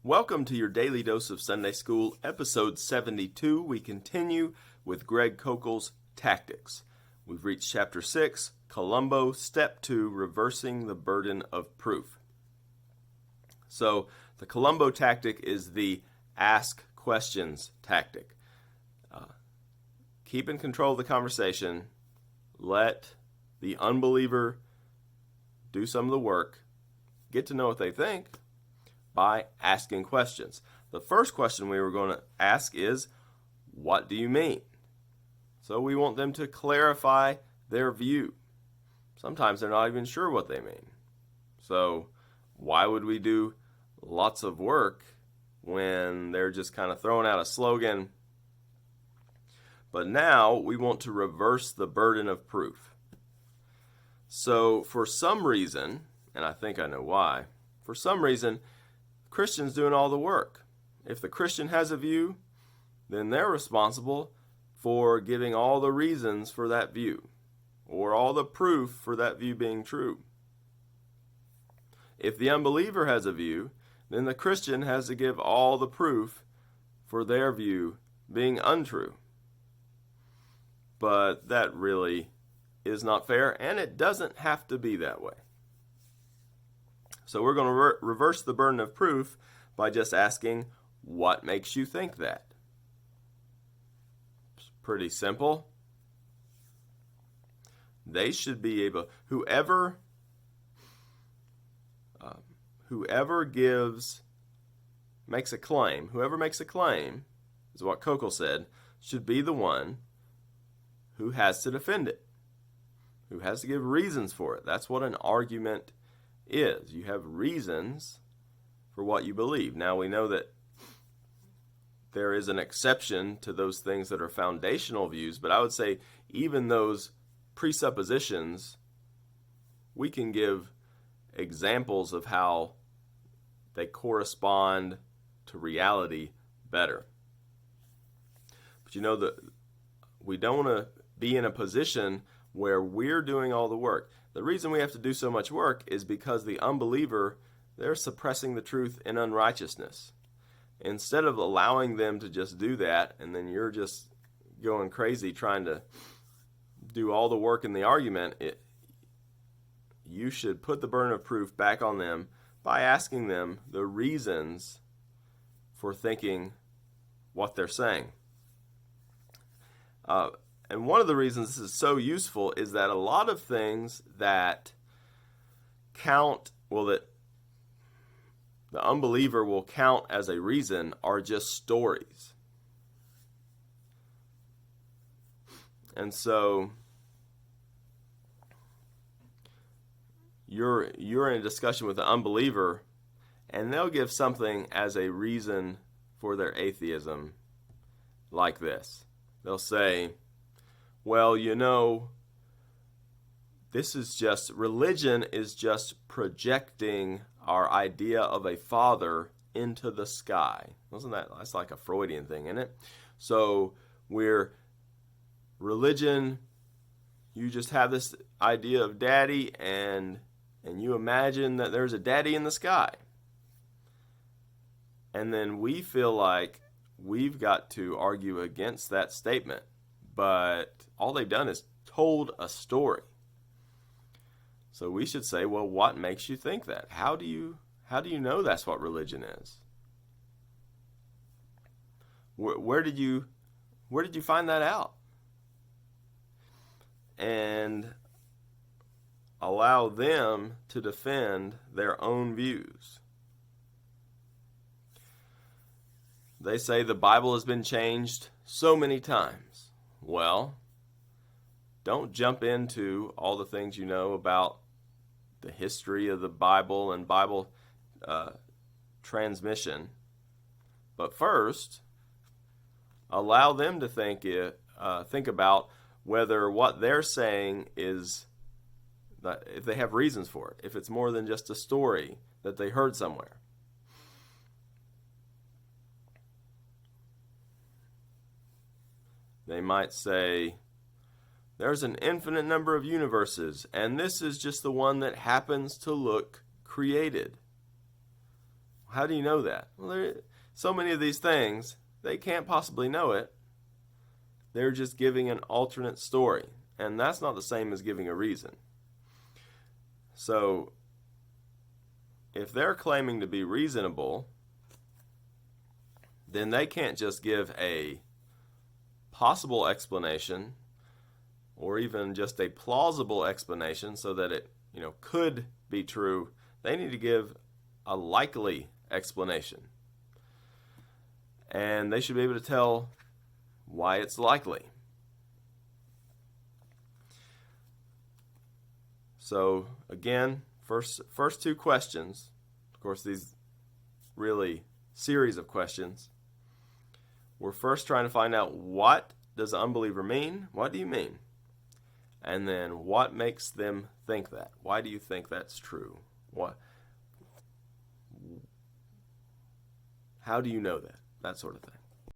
Welcome to your Daily Dose of Sunday School, episode 72. We continue with Greg Kokel's Tactics. We've reached chapter 6, Columbo, step 2, reversing the burden of proof. So, the Columbo tactic is the ask questions tactic. Keep in control of the conversation. Let the unbeliever do some of the work. Get to know what they think by asking questions. The first question we were going to ask is, what do you mean? So we want them to clarify their view. Sometimes they're not even sure what they mean. So why would we do lots of work when they're just kind of throwing out a slogan? But now we want to reverse the burden of proof. So for some reason, and I think I know why, for some reason, Christian's doing all the work. If the Christian has a view, then they're responsible for giving all the reasons for that view, or all the proof for that view being true. If the unbeliever has a view, then the Christian has to give all the proof for their view being untrue. But that really is not fair, and it doesn't have to be that way. So we're going to reverse the burden of proof by just asking, what makes you think that? It's pretty simple. They should be able, whoever makes a claim is what Kokel said, should be the one who has to defend it, who has to give reasons for it. That's what an argument is. You have reasons for what you believe. Now we know that there is an exception to those things that are foundational views, but I would say even those presuppositions, we can give examples of how they correspond to reality better. But you know that we don't want to be in a position where we're doing all the work. The reason we have to do so much work is because the unbeliever, they're suppressing the truth in unrighteousness. Instead of allowing them to just do that, and then you're just going crazy trying to do all the work in the argument, you should put the burden of proof back on them by asking them the reasons for thinking what they're saying. And one of the reasons this is so useful is that a lot of things that that the unbeliever will count as a reason are just stories. And so you're in a discussion with the unbeliever, and they'll give something as a reason for their atheism like this. They'll say, well, religion is just projecting our idea of a father into the sky. That's like a Freudian thing, isn't it? So religion, you just have this idea of daddy, and you imagine that there's a daddy in the sky. And then we feel like we've got to argue against that statement. But all they've done is told a story. So we should say, well, what makes you think that? How do you know that's what religion is? Where did you find that out? And allow them to defend their own views. They say the Bible has been changed so many times. Well, don't jump into all the things you know about the history of the Bible and Bible transmission. But first, allow them to think about whether what they're saying is, if they have reasons for it, if it's more than just a story that they heard somewhere. They might say, there's an infinite number of universes, and this is just the one that happens to look created. How do you know that? Well, there so many of these things, they can't possibly know it. They're just giving an alternate story, and that's not the same as giving a reason. So, if they're claiming to be reasonable, then they can't just give a possible explanation or even just a plausible explanation so that it, could be true. They need to give a likely explanation. And they should be able to tell why it's likely. So again, first two questions, of course these really series of questions, we're first trying to find out, what does unbeliever mean? What do you mean? And then what makes them think that? Why do you think that's true? How do you know that? That sort of thing.